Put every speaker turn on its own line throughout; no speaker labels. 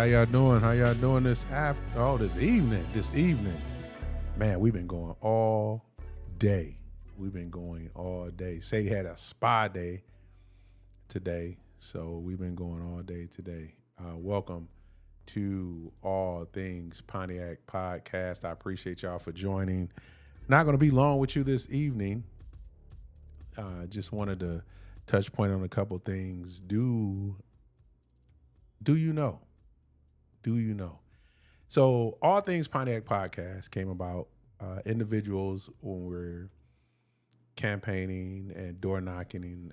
How y'all doing? How y'all doing this this evening? Man, we've been going all day. Sadie had a spa day today, so we've been going all day today. Welcome to All Things Pontiac podcast. I appreciate y'all for joining. Not going to be long with you this evening. Just wanted to touch point on a couple things. Do you know? Do you know? So All Things Pontiac podcast came about individuals when we're campaigning and door knocking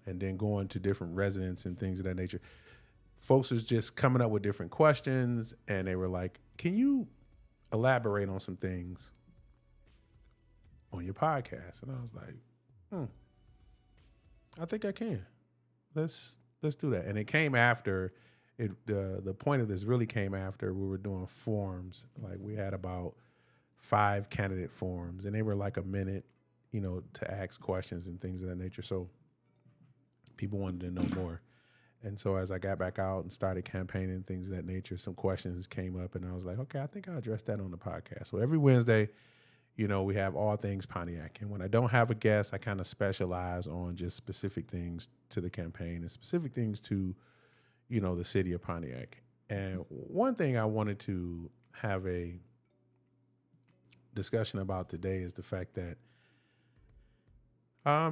and then going to different residents and things of that nature. Folks was just coming up with different questions and they were like, can you elaborate on some things on your podcast? And I was like, I think I can. Let's do that. And it came after the point of this really came after we were doing forums. Like we had about 5 candidate forums and they were like a minute, to ask questions and things of that nature. So people wanted to know more. And so as I got back out and started campaigning and things of that nature, some questions came up and I was like, okay, I think I'll address that on the podcast. So every Wednesday, we have All Things Pontiac. And when I don't have a guest, I kind of specialize on just specific things to the campaign and specific things to the city of Pontiac. And one thing I wanted to have a discussion about today is the fact that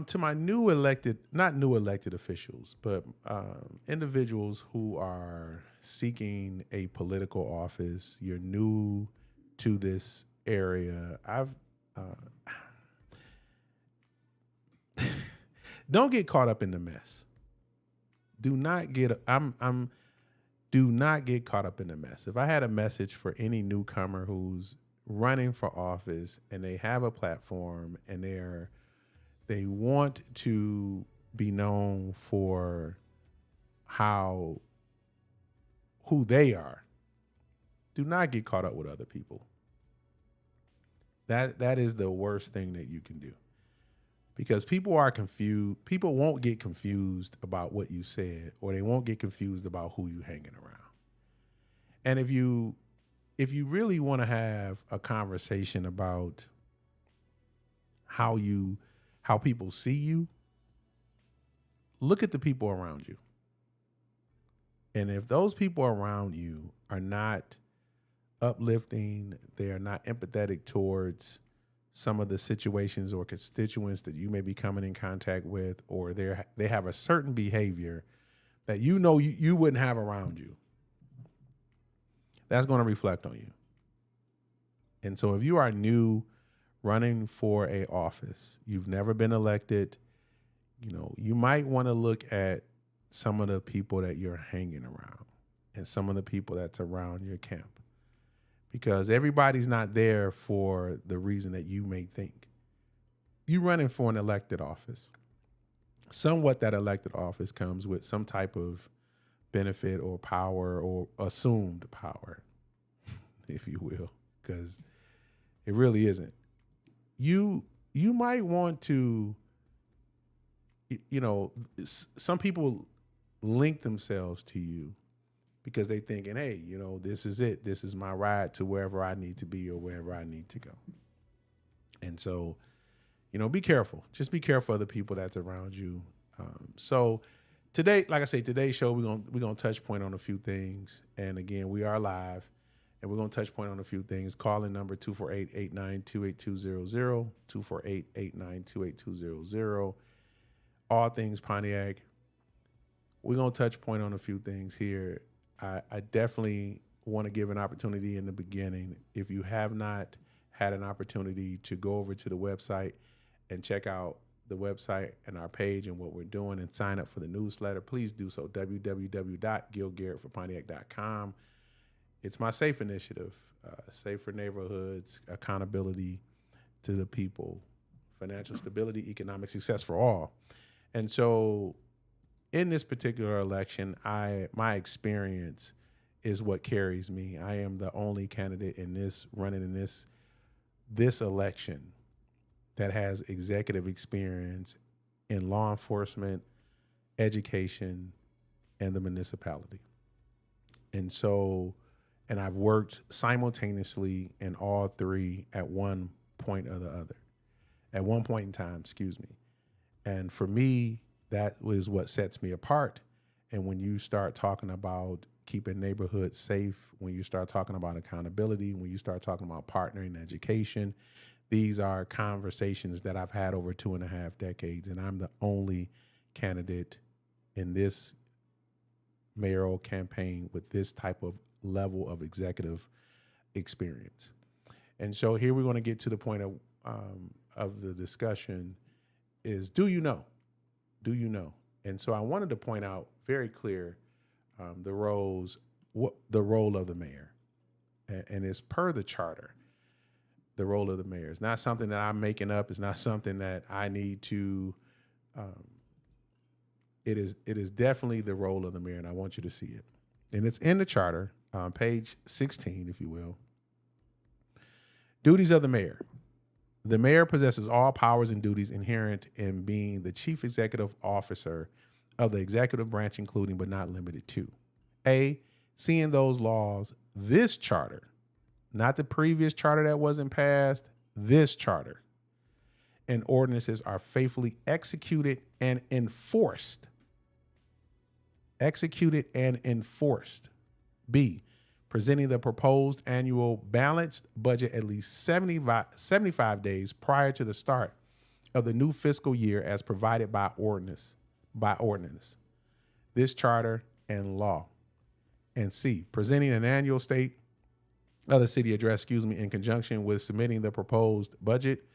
to my not new elected officials, but individuals who are seeking a political office, you're new to this area. Don't get caught up in the mess. Do not get caught up in the mess. If I had a message for any newcomer who's running for office and they have a platform and they want to be known for who they are, do not get caught up with other people. That is the worst thing that you can do. Because people are confused. People won't get confused about what you said, or they won't get confused about who you hanging around. And if you really want to have a conversation about how people see you, look at the people around you. And if those people around you are not uplifting, they are not empathetic towards some of the situations or constituents that you may be coming in contact with, or they have a certain behavior that you wouldn't have around you, that's going to reflect on you. And so if you are new running for a office, you've never been elected, you might want to look at some of the people that you're hanging around and some of the people that's around your camp. Because everybody's not there for the reason that you may think. You running for an elected office. Somewhat that elected office comes with some type of benefit or power or assumed power, if you will, because it really isn't. You might want to, some people link themselves to you because they thinking, hey, this is it. This is my ride to wherever I need to be or wherever I need to go. And so, be careful. Just be careful of the people that's around you. So today, like I say, today's show, we're gonna touch point on a few things. And again, we are live, and we're gonna touch point on a few things. Call in number 248-892-8200, 248-892-8200. All Things Pontiac. We're gonna touch point on a few things here. I definitely want to give an opportunity in the beginning. If you have not had an opportunity to go over to the website and check out the website and our page and what we're doing and sign up for the newsletter, please do so. www.gilgarrettforpontiac.com. It's my SAFE initiative, safer neighborhoods, accountability to the people, financial stability, economic success for all. And so in this particular election, my experience is what carries me. I am the only candidate running in this election that has executive experience in law enforcement, education, and the municipality. And so, and I've worked simultaneously in all three at one point or the other, at one point in time, excuse me. And for me, that was what sets me apart. And when you start talking about keeping neighborhoods safe, when you start talking about accountability, when you start talking about partnering in education, these are conversations that I've had over 2.5 decades. And I'm the only candidate in this mayoral campaign with this type of level of executive experience. And so here we're going to get to the point of the discussion is, do you know? Do you know? And so I wanted to point out very clear the role of the mayor, and it's per the charter. The role of the mayor is not something that I'm making up. It's not something that I need to. It is definitely the role of the mayor, and I want you to see it. And it's in the charter, page 16, if you will. Duties of the mayor. The mayor possesses all powers and duties inherent in being the chief executive officer of the executive branch, including but not limited to A, seeing those laws, this charter, not the previous charter that wasn't passed, this charter and ordinances are faithfully executed and enforced. Executed and enforced. B, presenting the proposed annual balanced budget at least 75 days prior to the start of the new fiscal year as provided by ordinance. This charter and law. And C, presenting an annual state of the city address, in conjunction with submitting the proposed budget.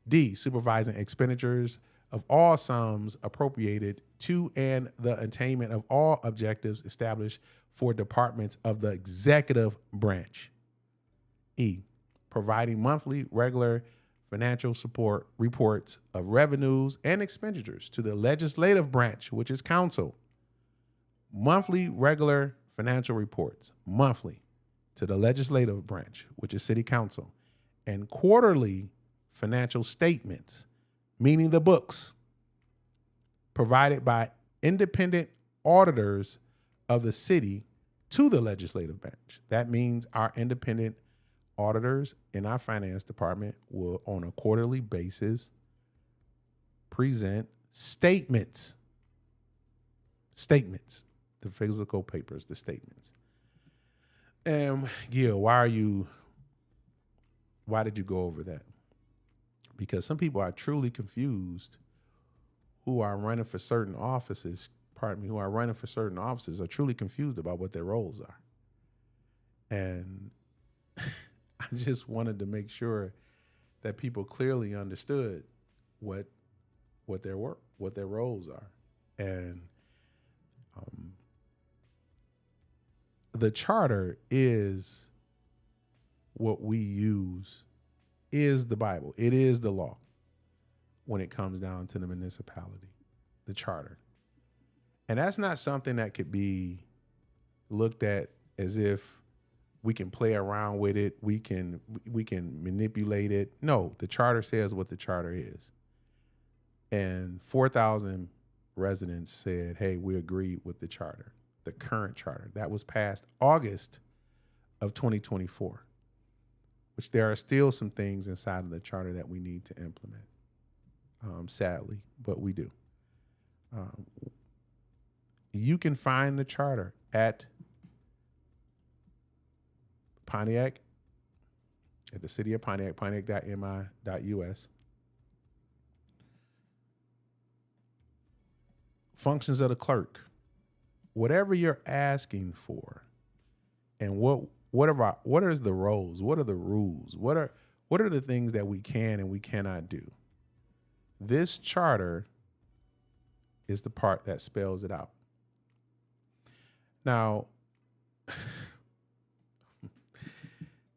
D, supervising expenditures of all sums appropriated to and the attainment of all objectives established for departments of the executive branch. E, providing monthly regular financial support reports of revenues and expenditures to the legislative branch, which is council. Monthly regular financial reports, monthly, to the legislative branch, which is city council. And quarterly financial statements, meaning the books, provided by independent auditors of the city to the legislative branch. That means our independent auditors in our finance department will, on a quarterly basis, present statements, the physical papers, the statements. And Gil, why did you go over that? Because some people are truly confused who are running for certain offices, are truly confused about what their roles are. And I just wanted to make sure that people clearly understood what their roles are. And the charter is what we use, is the Bible. It is the law when it comes down to the municipality, the charter. And that's not something that could be looked at as if we can play around with it. We can manipulate it. No, the charter says what the charter is. And 4,000 residents said, hey, we agree with the charter, the current charter. That was passed August of 2024, which there are still some things inside of the charter that we need to implement, sadly, but we do. You can find the charter at Pontiac, at the city of Pontiac, pontiac.mi.us. Functions of the clerk. Whatever you're asking for, and what is the roles? What are the rules? What are the things that we can and we cannot do? This charter is the part that spells it out. Now,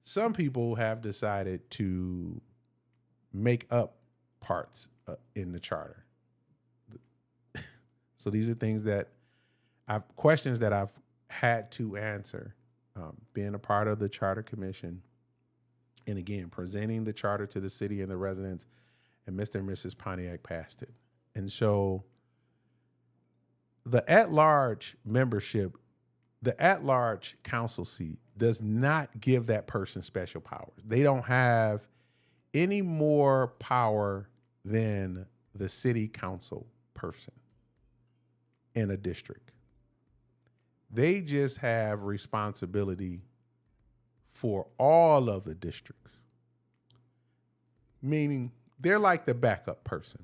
some people have decided to make up parts in the charter. So these are things questions that I've had to answer, being a part of the Charter Commission. And again, presenting the charter to the city and the residents, and Mr. and Mrs. Pontiac passed it. And so the at-large membership The at-large council seat does not give that person special powers. They don't have any more power than the city council person in a district. They just have responsibility for all of the districts, meaning they're like the backup person.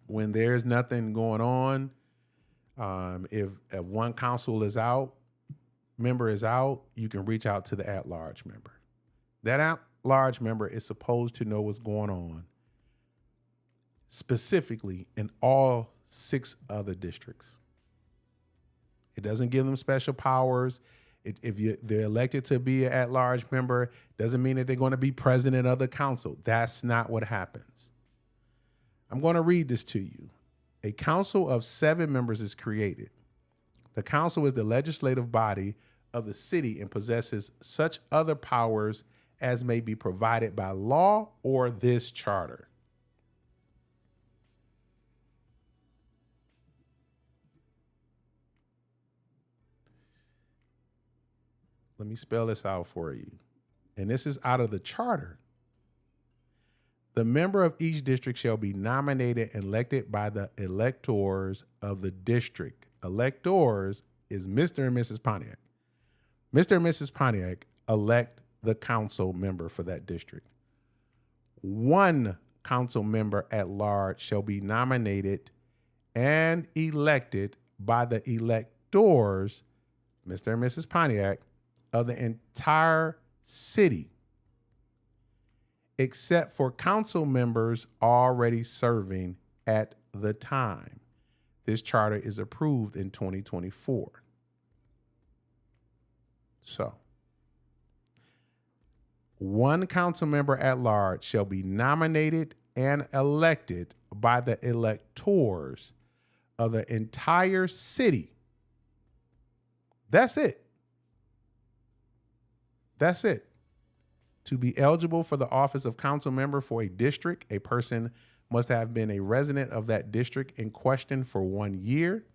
When there's nothing going on, if one council is out, member is out, you can reach out to the at-large member. That at-large member is supposed to know what's going on specifically in all 6 other districts. It doesn't give them special powers. They're elected to be an at-large member, doesn't mean that they're going to be president of the council. That's not what happens. I'm going to read this to you. A council of 7 members is created. The council is the legislative body of the city and possesses such other powers as may be provided by law or this charter. Let me spell this out for you. And this is out of the charter. The member of each district shall be nominated and elected by the electors of the district. Electors is Mr. and Mrs. Pontiac. Mr. and Mrs. Pontiac elect the council member for that district. One council member at large shall be nominated and elected by the electors, Mr. and Mrs. Pontiac, of the entire city, except for council members already serving at the time. This charter is approved in 2024. So, one council member at large shall be nominated and elected by the electors of the entire city. That's it. That's it. To be eligible for the office of council member for a district, a person must have been a resident of that district in question for 1 year,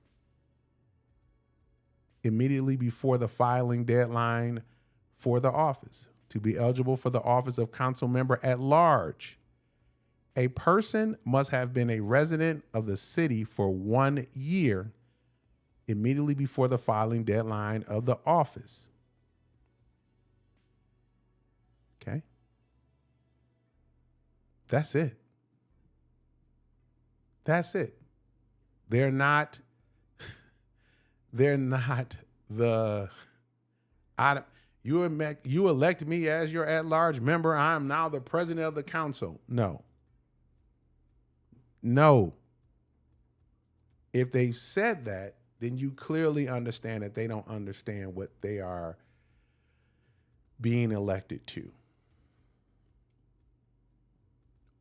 immediately before the filing deadline for the office. To be eligible for the office of council member at large, a person must have been a resident of the city for 1 year, immediately before the filing deadline of the office. Okay. That's it. That's it. They're not the, you elect me as your at-large member. I am now the president of the council. No. If they've said that, then you clearly understand that they don't understand what they are being elected to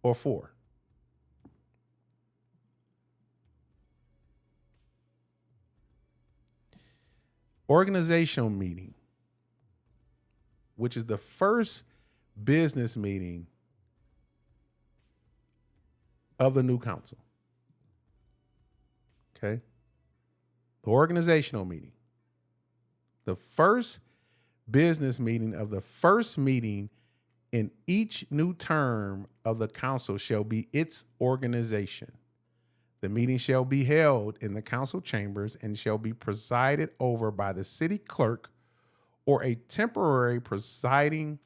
or for. Organizational meeting, which is the first business meeting of the new council. Okay. The organizational meeting, the first business meeting of the first meeting in each new term of the council shall be its organization. The meeting shall be held in the council chambers and shall be presided over by the city clerk or a temporary presiding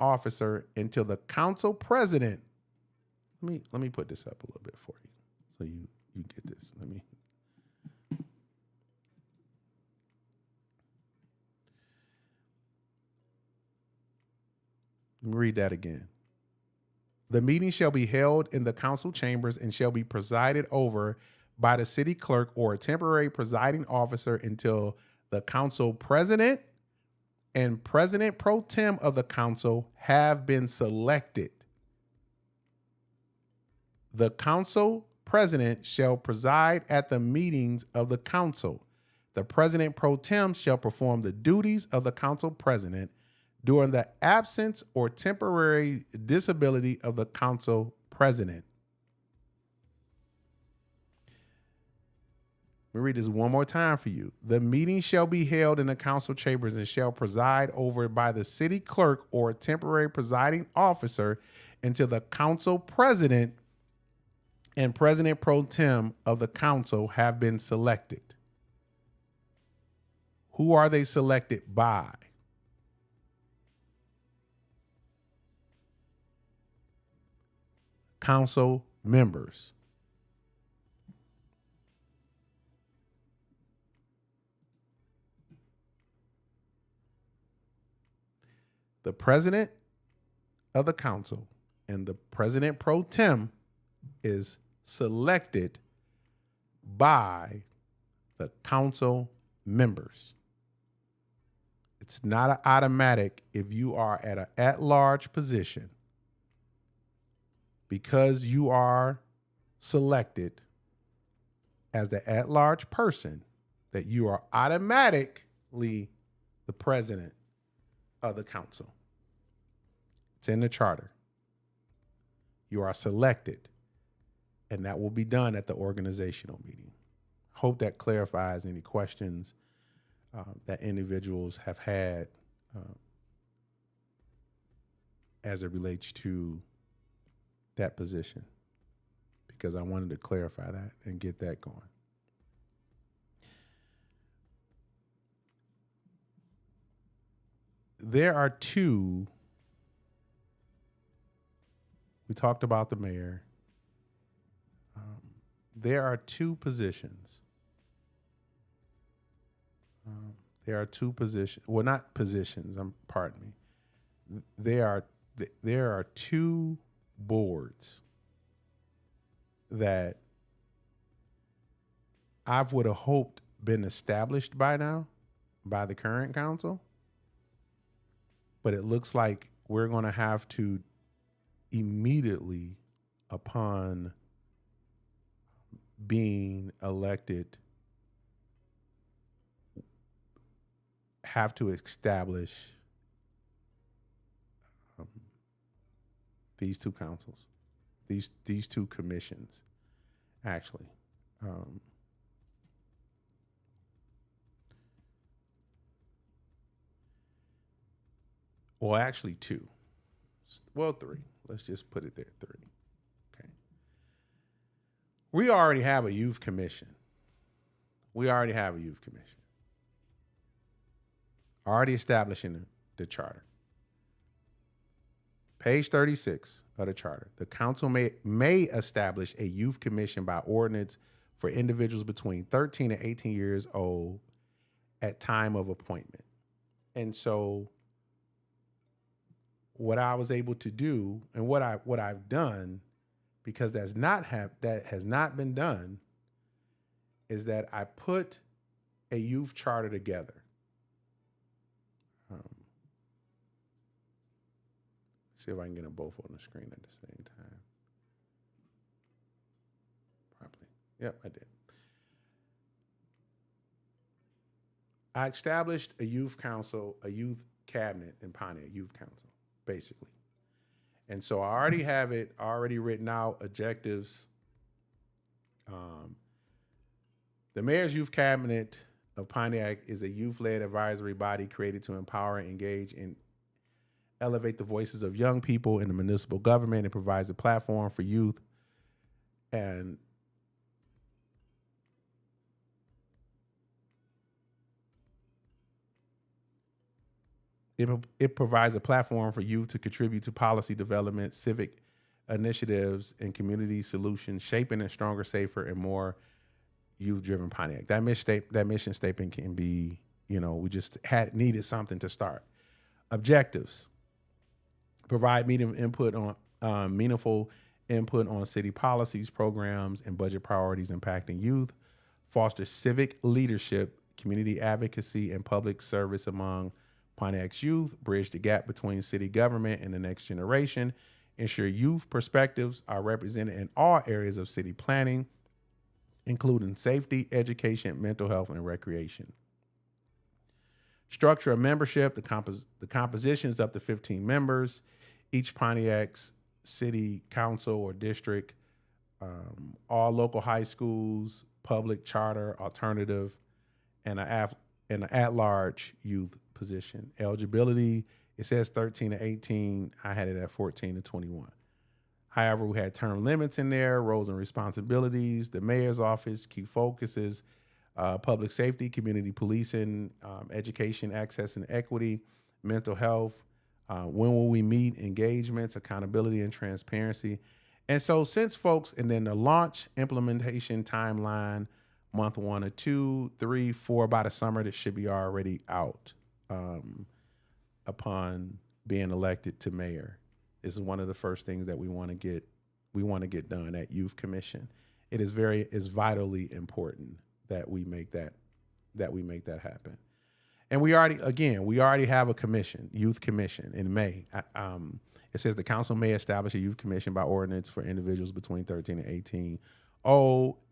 officer until the council president. Let me put this up a little bit for you so you get this. Let me read that again. The meeting shall be held in the council chambers and shall be presided over by the city clerk or a temporary presiding officer until the council president and president pro tem of the council have been selected. The council president shall preside at the meetings of the council. The president pro tem shall perform the duties of the council president during the absence or temporary disability of the council president. Let me read this one more time for you. The meeting shall be held in the council chambers and shall preside over by the city clerk or temporary presiding officer until the council president and president pro tem of the council have been selected. Who are they selected by? Council members. The president of the council and the president pro tem is selected by the council members. It's not an automatic if you are at an at-large position. Because you are selected as the at-large person, that you are automatically the president of the council. It's in the charter. You are selected, and that will be done at the organizational meeting. Hope that clarifies any questions that individuals have had as it relates to that position, because I wanted to clarify that and get that going. There are two. We talked about the mayor. There are two positions. There are two positions. Well, not positions. Pardon me. There are two boards that I would have hoped been established by now by the current council, but it looks like we're going to have to immediately upon being elected have to establish these two councils, these two commissions, actually. Well, actually two. Well, three. Let's just put it there, three. Okay. We already have a youth commission. Already establishing the charter. Page 36 of the charter. The council may establish a youth commission by ordinance for individuals between 13 and 18 years old at time of appointment. And so what I was able to do and what I've done, because that has not been done, is that I put a youth charter together. See if I can get them both on the screen at the same time. Probably. Yep, I did. I established a youth council, a youth cabinet in Pontiac, youth council, basically. And so I already have it already written out, objectives. The Mayor's Youth Cabinet of Pontiac is a youth-led advisory body created to empower, engage, and elevate the voices of young people in the municipal government. It provides a platform for youth and it provides a platform for youth to contribute to policy development, civic initiatives, and community solutions, shaping a stronger, safer, and more youth-driven Pontiac. That mission statement can be, we just needed something to start. Objectives. Provide meaningful input on city policies, programs, and budget priorities impacting youth. Foster civic leadership, community advocacy, and public service among Pontiac's youth. Bridge the gap between city government and the next generation. Ensure youth perspectives are represented in all areas of city planning, including safety, education, mental health, and recreation. Structure of membership. The composition is up to 15 members. Each Pontiac's city council or district, all local high schools, public, charter, alternative, and an at-large youth position. Eligibility, it says 13 to 18. I had it at 14 to 21. However, we had term limits in there, roles and responsibilities, the mayor's office, key focuses, public safety, community policing, education, access and equity, mental health, when will we meet, engagements, accountability and transparency. And so since folks, and then the launch implementation timeline, month 1 or 2, 3, 4, by the summer, that should be already out upon being elected to mayor. This is one of the first things that we want to get done at Youth Commission. It is vitally important that we make that happen. And we already have a commission, Youth Commission, in May. It says the council may establish a youth commission by ordinance for individuals between 13 and 18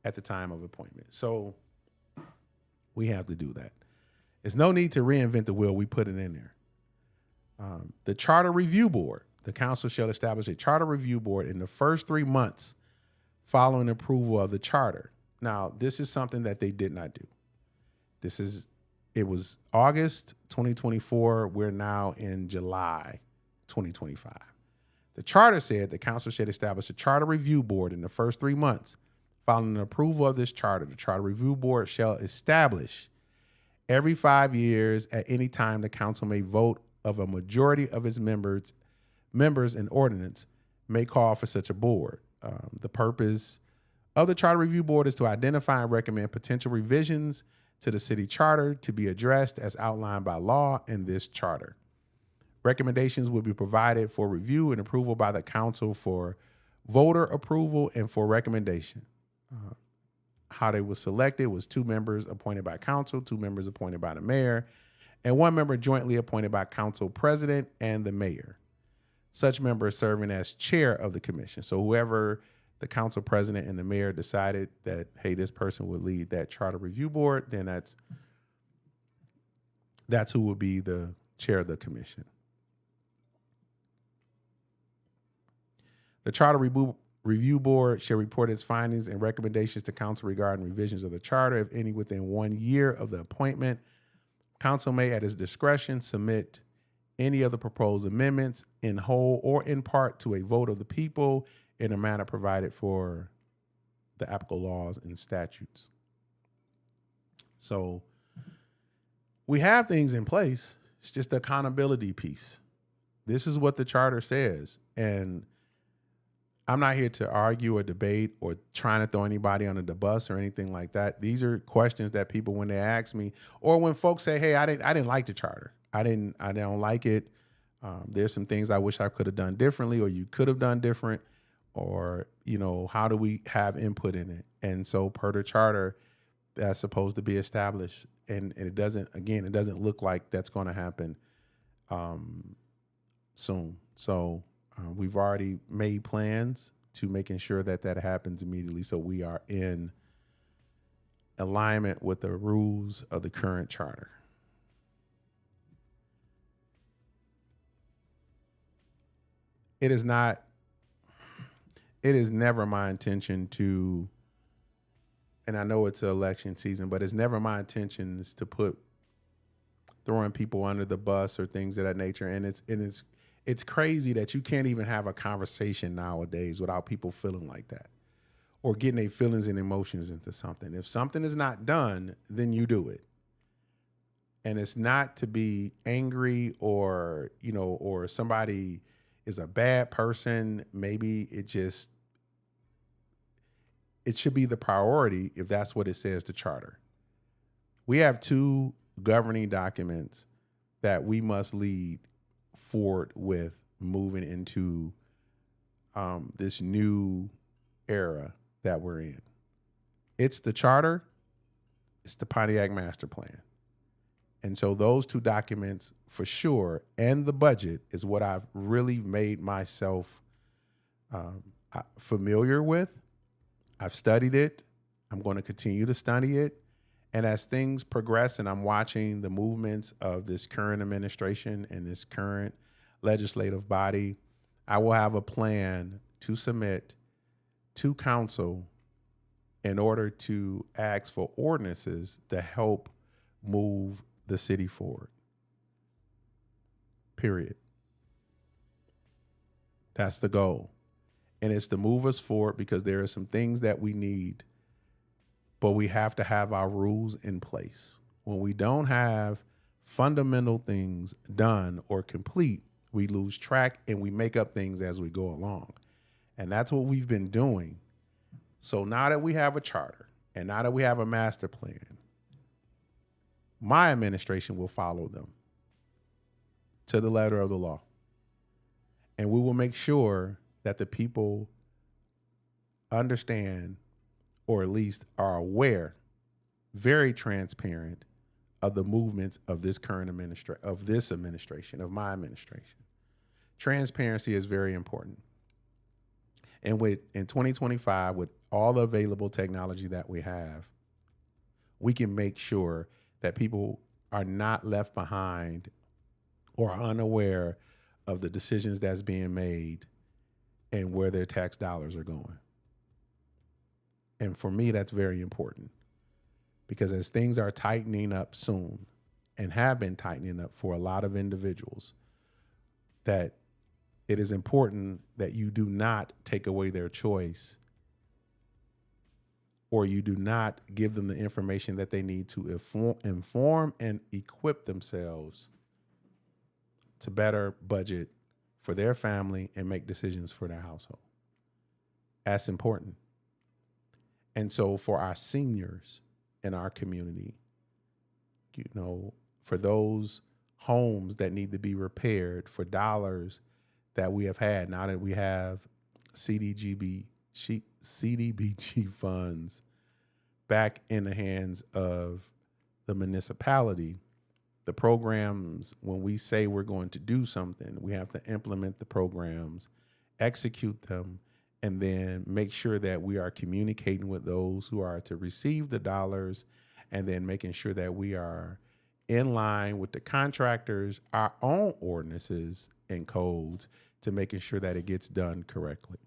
at the time of appointment. So we have to do that. There's no need to reinvent the wheel. We put it in there. The Charter Review Board. The council shall establish a charter review board in the first 3 months following approval of the charter. Now, this is something that they did not do. It was August 2024. We're now in July 2025. The charter said the council should establish a charter review board in the first 3 months following the approval of this charter. The charter review board shall establish every 5 years at any time the council may vote of a majority of its members in ordinance may call for such a board. The purpose of the Charter Review Board is to identify and recommend potential revisions to the city charter to be addressed as outlined by law in this charter. Recommendations will be provided for review and approval by the council for voter approval and for recommendation. How they were selected was 2 members appointed by council, 2 members appointed by the mayor, and 1 member jointly appointed by council president and the mayor. Such member serving as chair of the commission. So whoever the council president and the mayor decided that, hey, this person would lead that charter review board, then that's who would be the chair of the commission. The charter review board shall report its findings and recommendations to council regarding revisions of the charter, if any, within 1 year of the appointment. Council may, at its discretion, submit any of the proposed amendments in whole or in part to a vote of the people in a manner provided for the applicable laws and statutes. So we have things in place. It's just the accountability piece. This is what the charter says. And I'm not here to argue or debate or trying to throw anybody under the bus or anything like that. These are questions that people, when they ask me, or when folks say, hey, I didn't like the charter. I don't like it. There's some things I wish I could have done differently, or you could have done different, or, how do we have input in it? And so per the charter, that's supposed to be established. And it doesn't look like that's going to happen soon. So we've already made plans to making sure that happens immediately. So we are in alignment with the rules of the current charter. It is never my intention to, and I know it's an election season, but it's never my intentions to put throwing people under the bus or things of that nature. And it's crazy that you can't even have a conversation nowadays without people feeling like that or getting their feelings and emotions into something. If something is not done, then you do it. And it's not to be angry or somebody is a bad person. Maybe it should be the priority if that's what it says to charter. We have 2 governing documents that we must lead forward with moving into this new era that we're in. It's the charter, it's the Pontiac master plan. And so those 2 documents for sure, and the budget, is what I've really made myself familiar with. I've studied it. I'm going to continue to study it. And as things progress and I'm watching the movements of this current administration and this current legislative body, I will have a plan to submit to council in order to ask for ordinances to help move the city forward. Period. That's the goal. And it's to move us forward because there are some things that we need, but we have to have our rules in place. When we don't have fundamental things done or complete, we lose track and we make up things as we go along. And that's what we've been doing. So now that we have a charter and now that we have a master plan, my administration will follow them to the letter of the law. And we will make sure that the people understand, or at least are aware, very transparent of the movements of this current administration, of my administration. Transparency is very important. And in 2025, with all the available technology that we have, we can make sure that people are not left behind or unaware of the decisions that's being made and where their tax dollars are going. And for me, that's very important, because as things are tightening up soon and have been tightening up for a lot of individuals, that it is important that you do not take away their choice, or you do not give them the information that they need to inform and equip themselves to better budget for their family and make decisions for their household. That's important. And so for our seniors in our community, for those homes that need to be repaired, for dollars that we have had, now that we have CDBG funds back in the hands of the municipality, the programs, when we say we're going to do something, we have to implement the programs, execute them, and then make sure that we are communicating with those who are to receive the dollars, and then making sure that we are in line with the contractors, our own ordinances and codes, to making sure that it gets done correctly.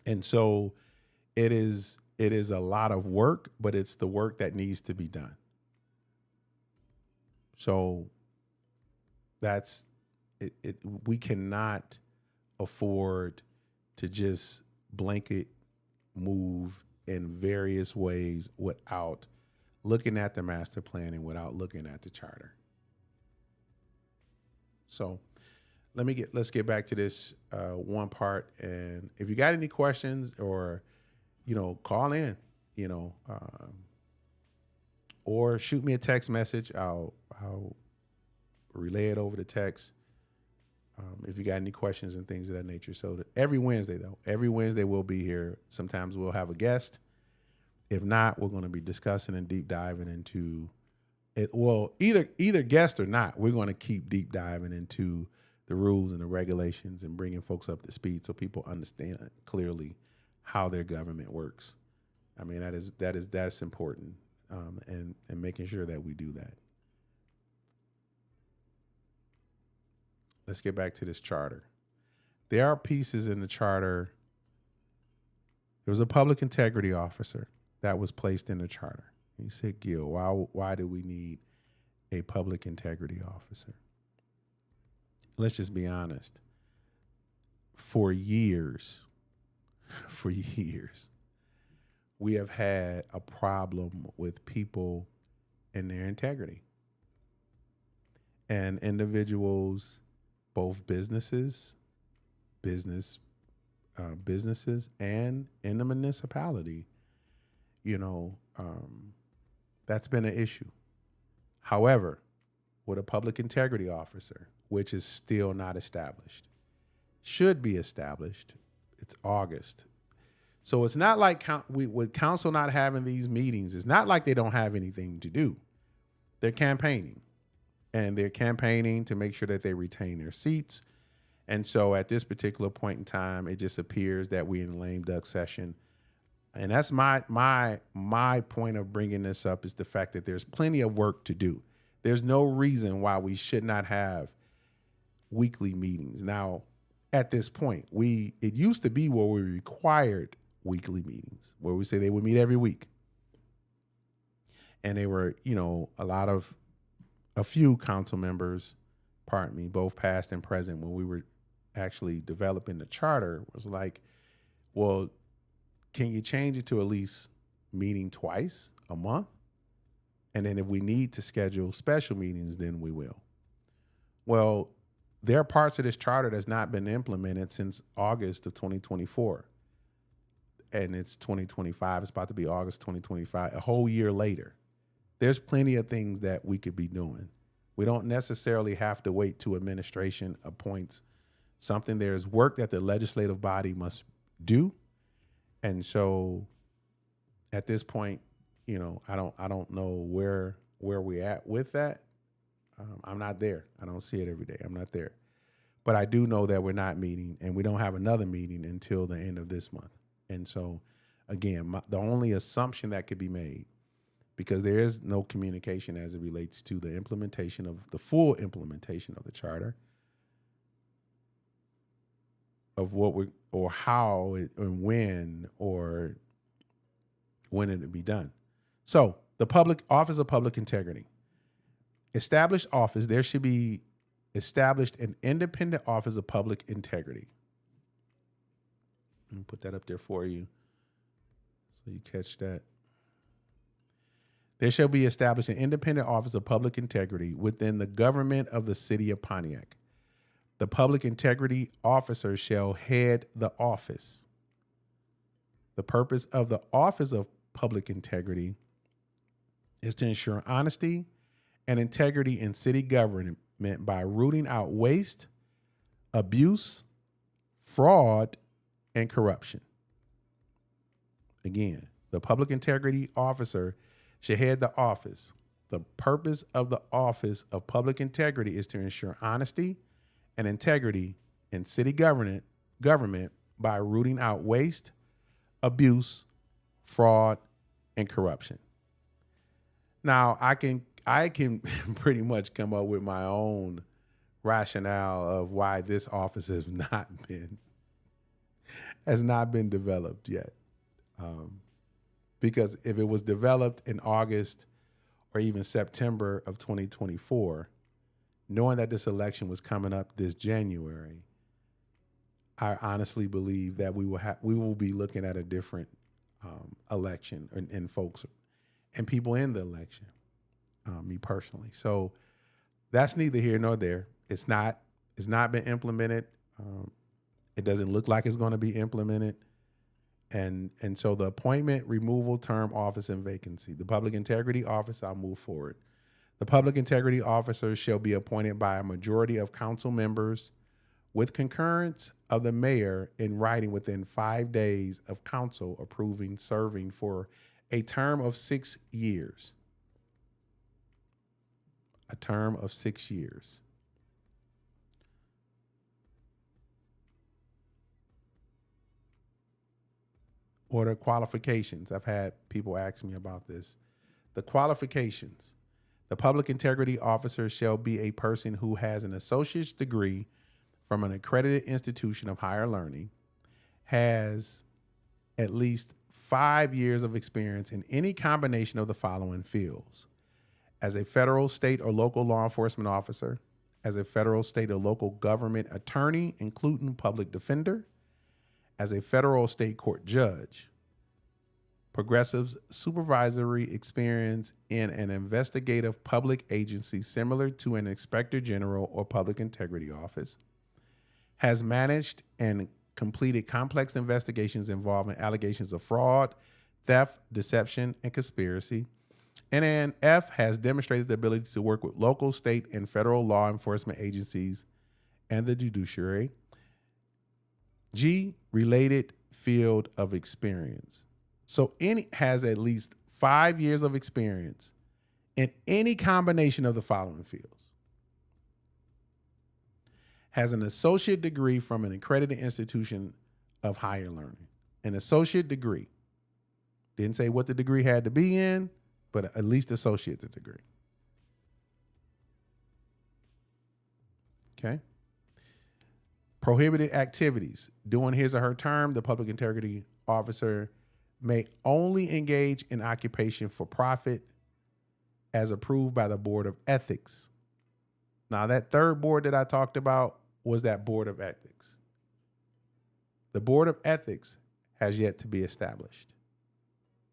And so it is a lot of work, but it's the work that needs to be done. So that's it. We cannot afford to just blanket move in various ways without looking at the master plan and without looking at the charter. So let's get back to this one part. And if you got any questions, or call in, or shoot me a text message. I'll relay it over the text. If you got any questions and things of that nature. So every Wednesday we'll be here. Sometimes we'll have a guest. If not, we're going to be discussing and deep diving into it. Well, either guest or not, we're going to keep deep diving into the rules and the regulations and bringing folks up to speed so people understand clearly how their government works. I mean, that's important, and making sure that we do that. Let's get back to this charter. There are pieces in the charter. There was a public integrity officer that was placed in the charter. You said, Gil, why do we need a public integrity officer? Let's just be honest. For years, we have had a problem with people and their integrity. And individuals, both businesses and in the municipality, that's been an issue. However, with a public integrity officer, which is still not established, should be established. It's August. So it's not like with council not having these meetings, it's not like they don't have anything to do. They're campaigning. And they're campaigning to make sure that they retain their seats. And so at this particular point in time, it just appears that we're in a lame duck session. And that's my point of bringing this up, is the fact that there's plenty of work to do. There's no reason why we should not have weekly meetings. Now, at this point, it used to be where we required weekly meetings where we say they would meet every week. And they were, a few council members, pardon me, both past and present, when we were actually developing the charter, was like, well, can you change it to at least meeting twice a month? And then if we need to schedule special meetings, then we will. Well, there are parts of this charter that's not been implemented since August of 2024. And it's 2025. It's about to be August 2025, a whole year later. There's plenty of things that we could be doing. We don't necessarily have to wait till administration appoints something. There's work that the legislative body must do. And so at this point, I don't know where we're at with that. I'm not there. I don't see it every day. I'm not there. But I do know that we're not meeting, and we don't have another meeting until the end of this month. And so, again, the only assumption that could be made, because there is no communication as it relates to the implementation of the full implementation of the charter, of or how and when it be done. So the public office of public integrity, established office, there should be established an independent office of public integrity. Let me put that up there for you so you catch that. There shall be established an independent office of public integrity within the government of the city of Pontiac. The public integrity officer shall head the office. The purpose of the office of public integrity is to ensure honesty and integrity in city government by rooting out waste, abuse, fraud, and corruption. Again, the public integrity officer should head the office. The purpose of the office of public integrity is to ensure honesty and integrity in city government by rooting out waste, abuse, fraud, and corruption. Now, I can pretty much come up with my own rationale of why this office has not been developed yet. Because if it was developed in August or even September of 2024, knowing that this election was coming up this January, I honestly believe that we will be looking at a different election and folks and people in the election. Me personally, so that's neither here nor there. It's not been implemented. It doesn't look like it's going to be implemented. And so the appointment, removal, term, office, and vacancy. The public integrity office, I'll move forward. The public integrity officer shall be appointed by a majority of council members with concurrence of the mayor in writing within 5 days of council approving serving for a term of 6 years. A term of 6 years. Order qualifications. I've had people ask me about this. The qualifications. The public integrity officer shall be a person who has an associate's degree from an accredited institution of higher learning, has at least 5 years of experience in any combination of the following fields: as a federal, state, or local law enforcement officer, as a federal, state, or local government attorney, including public defender, as a federal state court judge, progressive supervisory experience in an investigative public agency similar to an inspector general or public integrity office, has managed and completed complex investigations involving allegations of fraud, theft, deception, and conspiracy. And then F, has demonstrated the ability to work with local, state, and federal law enforcement agencies and the judiciary. G, related field of experience. So any has at least 5 years of experience in any combination of the following fields. Has an associate degree from an accredited institution of higher learning. An associate degree. Didn't say what the degree had to be in, but at least associate's degree. Okay. Prohibited activities. During his or her term, the public integrity officer may only engage in occupation for profit as approved by the Board of Ethics. Now, that third board that I talked about was that Board of Ethics. The Board of Ethics has yet to be established.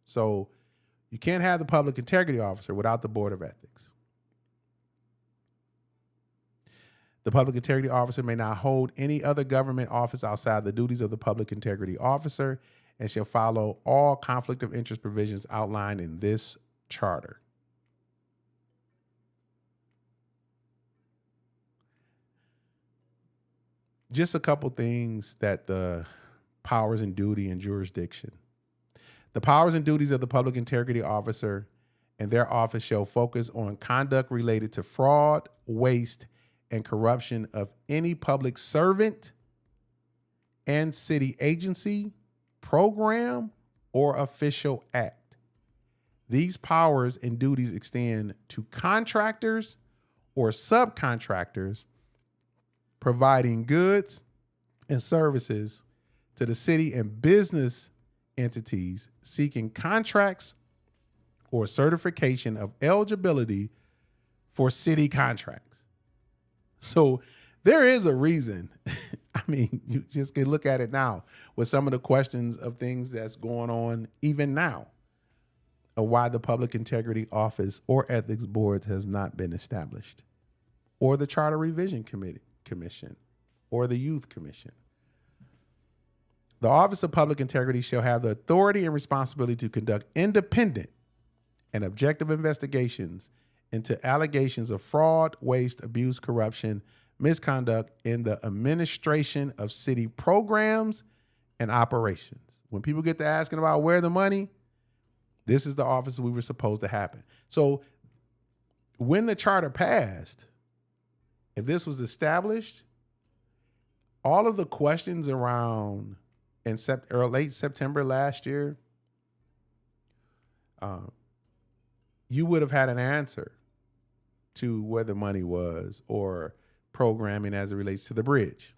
So you can't have the public integrity officer without the Board of Ethics. The public integrity officer may not hold any other government office outside the duties of the public integrity officer and shall follow all conflict of interest provisions outlined in this charter. Just a couple things that the powers and duty and jurisdiction. The powers and duties of the public integrity officer and their office shall focus on conduct related to fraud, waste, and corruption of any public servant and city agency, program, or official act. These powers and duties extend to contractors or subcontractors providing goods and services to the city and business entities seeking contracts or certification of eligibility for city contracts. So there is a reason. I mean, you just can look at it now with some of the questions of things that's going on even now of why the Public Integrity Office or Ethics Boards has not been established, or the Charter Revision Commission, or the Youth Commission. The Office of Public Integrity shall have the authority and responsibility to conduct independent and objective investigations into allegations of fraud, waste, abuse, corruption, misconduct in the administration of city programs and operations. When people get to asking about where the money, this is the office we were supposed to happen. So when the charter passed, if this was established, all of the questions around in late September last year, you would have had an answer to where the money was or programming as it relates to the bridge.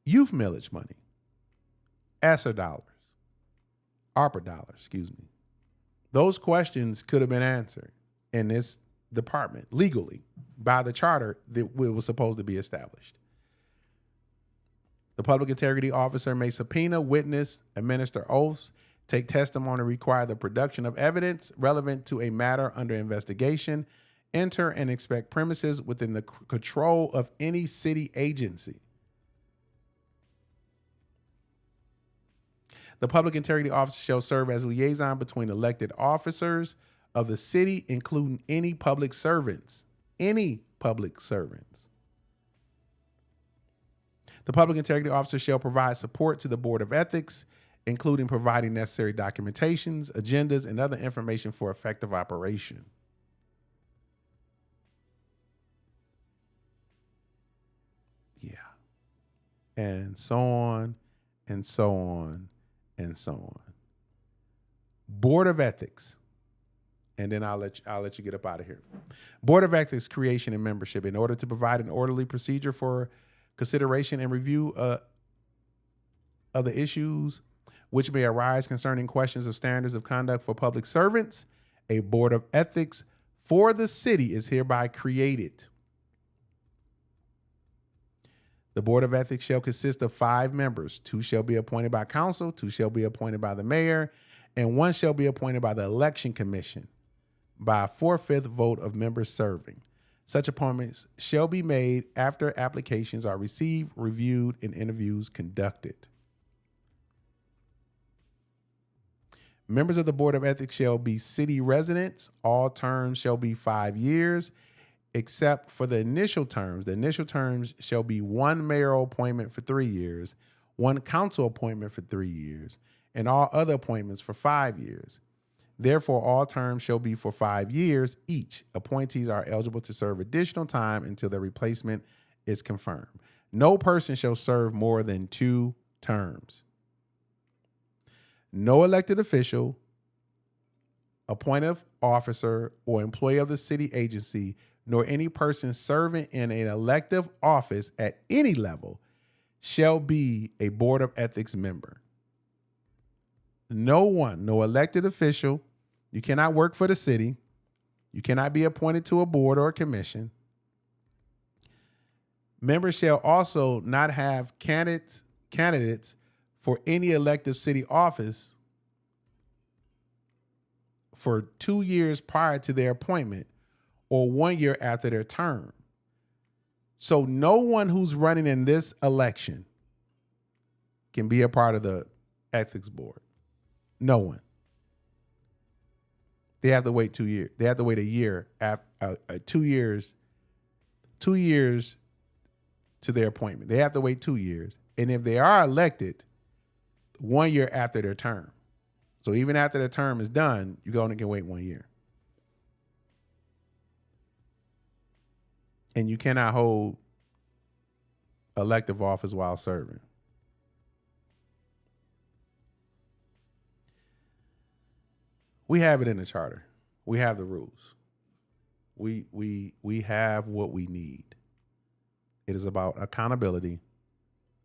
Youth millage money, ESSER dollars, ARPA dollars, excuse me. Those questions could have been answered in this department legally by the charter that was supposed to be established. The public integrity officer may subpoena, witness, administer oaths, take testimony, require the production of evidence relevant to a matter under investigation, enter and inspect premises within the control of any city agency. The public integrity officer shall serve as liaison between elected officers of the city, including any public servants. Any public servants. The public integrity officer shall provide support to the Board of Ethics, including providing necessary documentations, agendas, and other information for effective operation. Yeah. And so on, and so on, and so on. Board of Ethics. And then I'll let you get up out of here. Board of Ethics creation and membership. In order to provide an orderly procedure for consideration and review of the issues which may arise concerning questions of standards of conduct for public servants, a Board of Ethics for the city is hereby created. The Board of Ethics shall consist of 5 members. 2 shall be appointed by council, 2 shall be appointed by the mayor, and 1 shall be appointed by the election commission by a 4/5 vote of members serving. Such appointments shall be made after applications are received, reviewed, and interviews conducted. Members of the Board of Ethics shall be city residents. All terms shall be 5 years, except for the initial terms. The initial terms shall be 1 mayoral appointment for 3 years, 1 council appointment for 3 years, and all other appointments for 5 years. Therefore, all terms shall be for 5 years each. Appointees are eligible to serve additional time until their replacement is confirmed. No person shall serve more than 2 terms. No elected official, appointed officer, or employee of the city agency, nor any person serving in an elective office at any level shall be a Board of Ethics member. No one, no elected official, you cannot work for the city. You cannot be appointed to a board or a commission. Members shall also not have candidates for any elective city office for 2 years prior to their appointment or 1 year after their term. So no one who's running in this election can be a part of the ethics board. No one. They have to wait 2 years. They have to wait a year, 2 years, 2 years to their appointment. They have to wait 2 years. And if they are elected, 1 year after their term. So even after their term is done, you only can wait 1 year. And you cannot hold elective office while serving. We have it in the charter. We have the rules. We have what we need. It is about accountability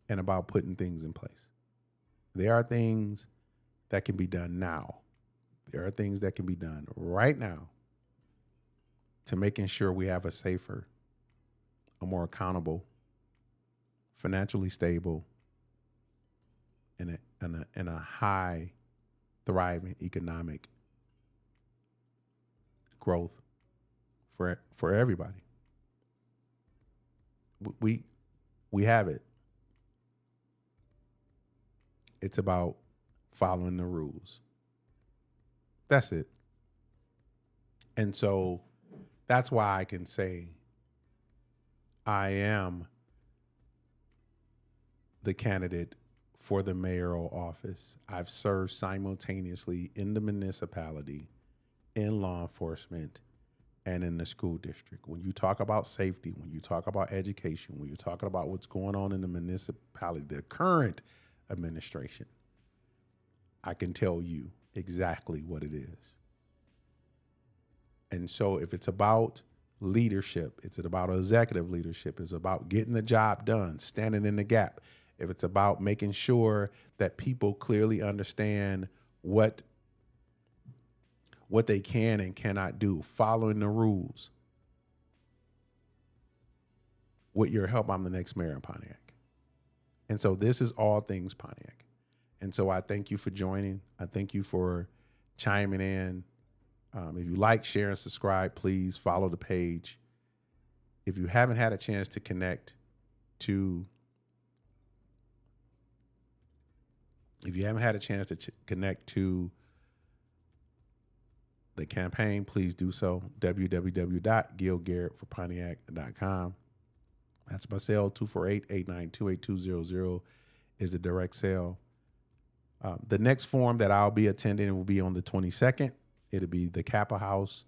and about putting things in place. There are things that can be done now. There are things that can be done right now to making sure we have a safer, a more accountable, financially stable, and a high thriving economic growth for everybody. We have it. It's about following the rules. That's it. And so that's why I can say I am the candidate for the mayoral office. I've served simultaneously in the municipality, in law enforcement, and in the school district. When you talk about safety, when you talk about education, when you're talking about what's going on in the municipality, the current administration, I can tell you exactly what it is. And so if it's about leadership, it's about executive leadership, it's about getting the job done, standing in the gap. If it's about making sure that people clearly understand what they can and cannot do, following the rules. With your help, I'm the next mayor in Pontiac. And so this is all things Pontiac. And so I thank you for joining. I thank you for chiming in. If you like, share, and subscribe, please follow the page. If you haven't had a chance to connect to the campaign, please do so. www.gilgarrettforpontiac.com. That's my cell. 248-892-8200 is the direct cell. The next forum that I'll be attending will be on the 22nd. It'll be the Kappa House.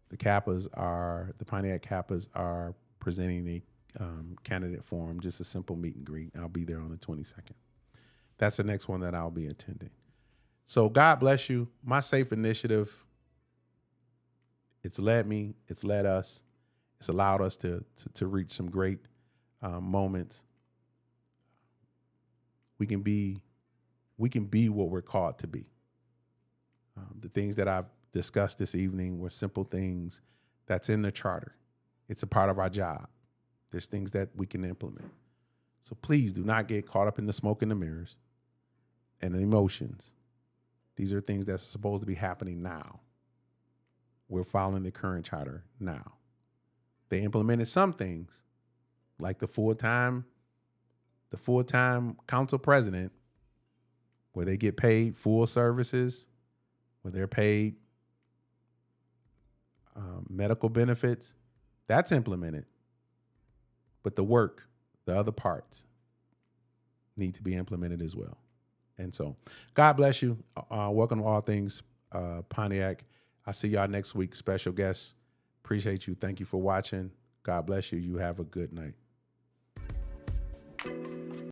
The Pontiac Kappas are presenting a candidate forum, just a simple meet and greet. I'll be there on the 22nd. That's the next one that I'll be attending. So God bless you. My SAFE initiative, it's led me, it's led us, it's allowed us to reach some great moments. We can be what we're called to be. The things that I've discussed this evening were simple things that's in the charter. It's a part of our job. There's things that we can implement. So please do not get caught up in the smoke and the mirrors and the emotions. These are things that's supposed to be happening now. We're following the current charter now. They implemented some things, like the full-time council president, where they get paid full services, where they're paid medical benefits. That's implemented. But the work, the other parts, need to be implemented as well. And so, God bless you. Welcome to All Things Pontiac. I'll see y'all next week. Special guests. Appreciate you. Thank you for watching. God bless you. You have a good night.